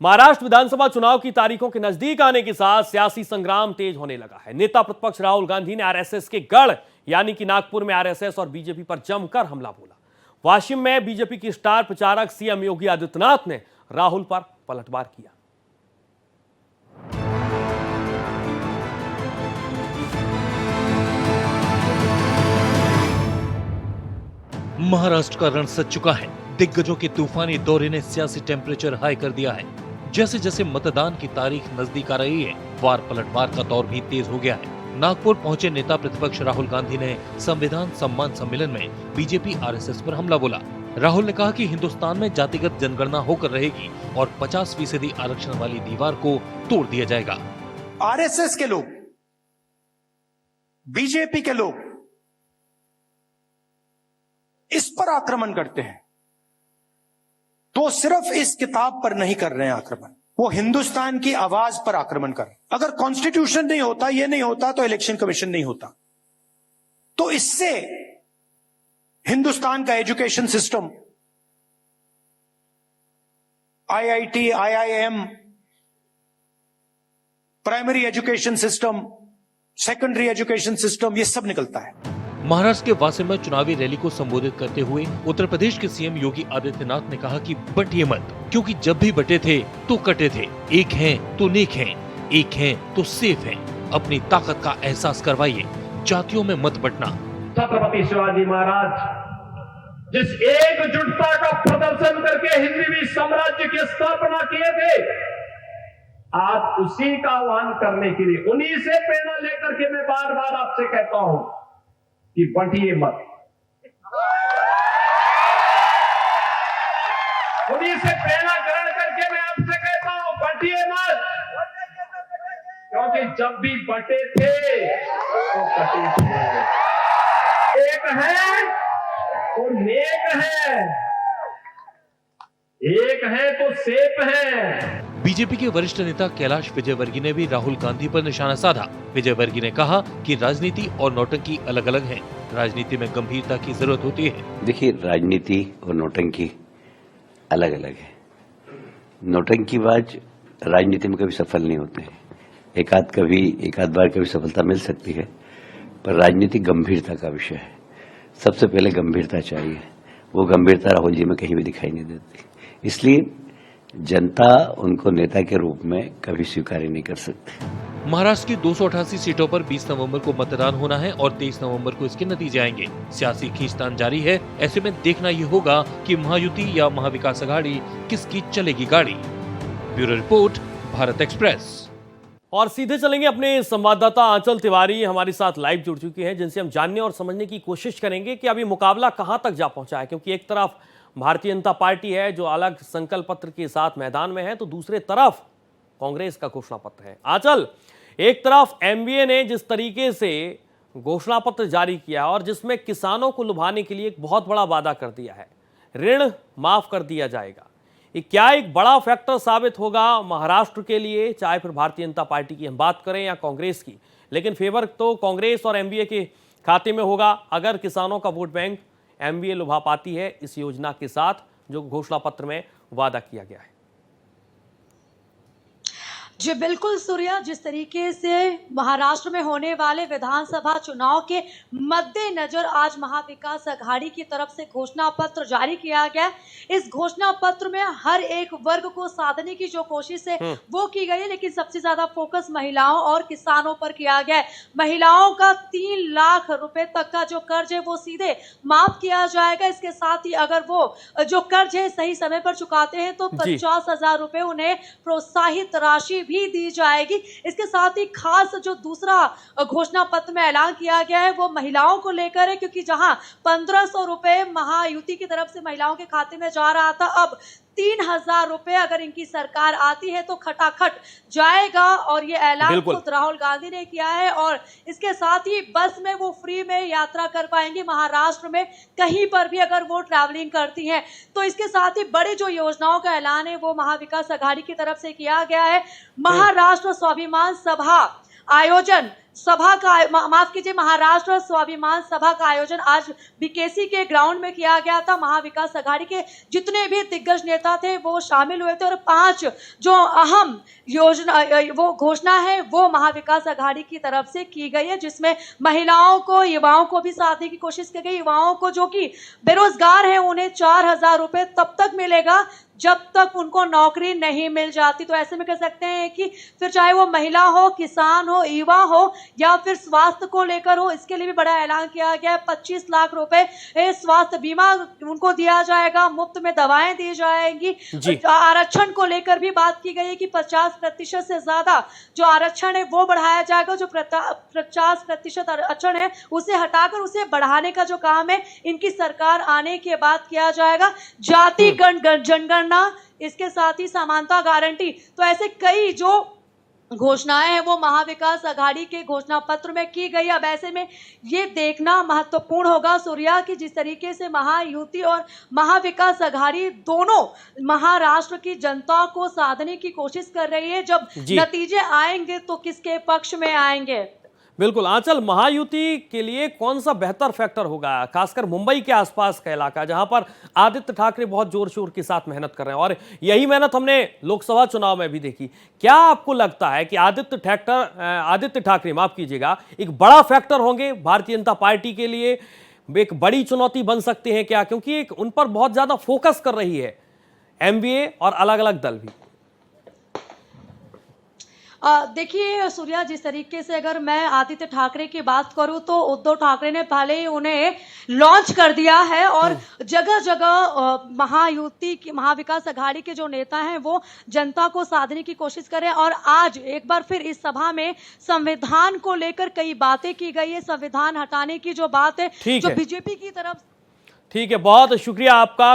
महाराष्ट्र विधानसभा चुनाव की तारीखों के नजदीक आने के साथ सियासी संग्राम तेज होने लगा है। नेता प्रतिपक्ष राहुल गांधी ने आरएसएस के गढ़ यानी कि नागपुर में आरएसएस और बीजेपी पर जमकर हमला बोला। वाशिम में बीजेपी की स्टार प्रचारक सीएम योगी आदित्यनाथ ने राहुल पर पलटवार किया। महाराष्ट्र का रण सज चुका है। दिग्गजों के तूफानी दौरे ने सियासी टेम्परेचर हाई कर दिया है। जैसे जैसे मतदान की तारीख नजदीक आ रही है, वार पलटवार का दौर भी तेज हो गया है। नागपुर पहुंचे नेता प्रतिपक्ष राहुल गांधी ने संविधान सम्मान सम्मेलन में बीजेपी आरएसएस पर हमला बोला। राहुल ने कहा कि हिंदुस्तान में जातिगत जनगणना होकर रहेगी और 50% आरक्षण वाली दीवार को तोड़ दिया जाएगा। आरएसएस के लोग, बीजेपी के लोग इस पर आक्रमण करते हैं तो सिर्फ इस किताब पर नहीं कर रहे हैं आक्रमण, वो हिंदुस्तान की आवाज पर आक्रमण कर रहे हैं। अगर कॉन्स्टिट्यूशन नहीं होता, ये नहीं होता, तो इलेक्शन कमीशन नहीं होता। तो इससे हिंदुस्तान का education system, IIT, IIM, primary education system, secondary education system, ये सब निकलता है। महाराष्ट्र के वाशिम में चुनावी रैली को संबोधित करते हुए उत्तर प्रदेश के सीएम योगी आदित्यनाथ ने कहा कि बटिए मत, क्योंकि जब भी बटे थे तो कटे थे। एक हैं तो नेक हैं, एक हैं तो सेफ हैं। अपनी ताकत का एहसास करवाइए, जातियों में मत बंटना। छत्रपति शिवाजी महाराज जिस एकजुटता का प्रदर्शन करके हिंदवी साम्राज्य की स्थापना किए थे, आज उसी का आह्वान करने के लिए, उन्हीं से प्रेरणा लेकर के मैं बार बार आपसे कहता हूं कि बंटिए मत। उन्हीं से प्रेरणा ग्रहण करके मैं आपसे कहता हूं बंटिए मत, क्योंकि जब भी बटे थे तो कटे थे। एक है तो नेक है, एक है तो सेफ है। बीजेपी के वरिष्ठ नेता कैलाश विजयवर्गीय ने भी राहुल गांधी पर निशाना साधा। विजयवर्गीय ने कहा कि राजनीति और नौटंकी अलग अलग है। राजनीति में गंभीरता की जरूरत होती है। देखिए, राजनीति और नौटंकी अलग अलग है। नौटंकीबाज राजनीति में कभी सफल नहीं होते हैं। एक आध बार कभी सफलता मिल सकती है, पर राजनीति गंभीरता का विषय है। सबसे पहले गंभीरता चाहिए। वो गंभीरता राहुल जी में कहीं भी दिखाई नहीं देती। इसलिए जनता उनको नेता के रूप में कभी स्वीकार नहीं कर सकती। महाराष्ट्र की 288 सीटों पर 20 नवंबर को मतदान होना है और 23 नवंबर को इसके नतीजे आएंगे। सियासी खींचतान जारी है। ऐसे में देखना ये होगा कि महायुति या महाविकास आघाड़ी किसकी चलेगी गाड़ी। Bureau report, Bharat express. और सीधे चलेंगे अपने संवाददाता आंचल तिवारी हमारे साथ लाइव जुड़ चुकी हैं, जिनसे हम जानने और समझने की कोशिश करेंगे कि अभी मुकाबला कहां तक जा पहुंचा है। क्योंकि एक तरफ भारतीय जनता पार्टी है जो अलग संकल्प पत्र के साथ मैदान में है, तो दूसरे तरफ कांग्रेस का घोषणा पत्र है। आंचल, एक तरफ एमवीए ने जिस तरीके से घोषणा पत्र जारी किया और जिसमें किसानों को लुभाने के लिए एक बहुत बड़ा वादा कर दिया है, ऋण माफ कर दिया जाएगा, ये क्या एक बड़ा फैक्टर साबित होगा महाराष्ट्र के लिए, चाहे फिर भारतीय जनता पार्टी की हम बात करें या कांग्रेस की? लेकिन फेवर तो कांग्रेस और एमवीए के खाते में होगा अगर किसानों का वोट बैंक एमवीए लुभा पाती है इस योजना के साथ जो घोषणा पत्र में वादा किया गया है। जी बिल्कुल सूर्या, जिस तरीके से महाराष्ट्र में होने वाले विधानसभा चुनाव के मद्देनजर आज महाविकास आघाड़ी की तरफ से घोषणा पत्र जारी किया गया। इस घोषणा पत्र में हर एक वर्ग को साधने की जो कोशिश है वो की गई है, लेकिन सबसे ज्यादा फोकस महिलाओं और किसानों पर किया गया है। महिलाओं का 3 लाख रुपए तक का जो कर्ज है वो सीधे माफ किया जाएगा। इसके साथ ही अगर वो जो कर्ज है सही समय पर चुकाते हैं तो 50,000 रुपए उन्हें प्रोत्साहित राशि भी दी जाएगी। इसके साथ ही खास जो दूसरा घोषणा पत्र में ऐलान किया गया है वो महिलाओं को लेकर है, क्योंकि जहां 1500 रुपए महायुति की तरफ से महिलाओं के खाते में जा रहा था, अब 3,000 रुपए अगर इनकी सरकार आती है तो खटाखट जाएगा। और ये ऐलान खुद राहुल गांधी ने किया है। और इसके साथ ही बस में वो फ्री में यात्रा कर पाएंगे महाराष्ट्र में कहीं पर भी अगर वो ट्रैवलिंग करती हैं। तो इसके साथ ही बड़ी जो योजनाओं का ऐलान है वो महाविकास आघाड़ी की तरफ से किया गया है। महाराष्ट्र स्वाभिमान सभा आयोजन सभा का माफ कीजिए महाराष्ट्र स्वाभिमान सभा का आयोजन आज बीकेसी के ग्राउंड में किया गया था। महाविकास अघाड़ी के जितने भी दिग्गज नेता थे वो शामिल हुए थे और 5 जो अहम योजना वो घोषणा है वो महाविकास अघाड़ी की तरफ से की गई है, जिसमें महिलाओं को युवाओं को भी साधने की कोशिश की गई। युवाओं को जो कि बेरोजगार है उन्हें 4,000 रुपए तब तक मिलेगा जब तक उनको नौकरी नहीं मिल जाती। तो ऐसे में कह सकते हैं कि फिर चाहे वो महिला हो, किसान हो, युवा हो या फिर स्वास्थ्य को लेकर हो, इसके लिए भी बड़ा ऐलान किया गया है। 25 लाख रुपए स्वास्थ्य बीमा उनको दिया जाएगा, मुफ्त में दवाएं दी जाएंगी। आरक्षण को लेकर भी बात की गई है कि 50% से ज्यादा जो आरक्षण है वो बढ़ाया जाएगा। जो 50% आरक्षण है उसे हटाकर उसे बढ़ाने का जो काम है इनकी सरकार आने के बाद किया जाएगा। जाति जनगणना, इसके साथ ही समानता गारंटी, तो ऐसे कई जो घोषणाएं हैं वो महाविकास अघाड़ी के घोषणा पत्र में की गई। अब ऐसे में ये देखना महत्वपूर्ण होगा सूर्या कि जिस तरीके से महायुति और महाविकास अघाड़ी दोनों महाराष्ट्र की जनता को साधने की कोशिश कर रही है, जब नतीजे आएंगे तो किसके पक्ष में आएंगे। बिल्कुल आंचल, महायुति के लिए कौन सा बेहतर फैक्टर होगा, खासकर मुंबई के आसपास का इलाका जहां पर आदित्य ठाकरे बहुत जोर शोर के साथ मेहनत कर रहे हैं और यही मेहनत हमने लोकसभा चुनाव में भी देखी। क्या आपको लगता है कि आदित्य ठाकरे माफ कीजिएगा एक बड़ा फैक्टर होंगे भारतीय जनता पार्टी के लिए, एक बड़ी चुनौती बन सकते हैं क्या, क्योंकि एक उन पर बहुत ज्यादा फोकस कर रही है एमवीए और अलग अलग दल भी। देखिए सूर्या, जिस तरीके से अगर मैं आदित्य ठाकरे की बात करूं तो उद्धव ठाकरे ने पहले ही उन्हें लॉन्च कर दिया है और जगह जगह महायुति की महाविकास अघाड़ी के जो नेता हैं वो जनता को साधने की कोशिश कर रहे हैं। और आज एक बार फिर इस सभा में संविधान को लेकर कई बातें की गई है। संविधान हटाने की जो बात है जो बीजेपी की तरफ। ठीक है, बहुत शुक्रिया आपका।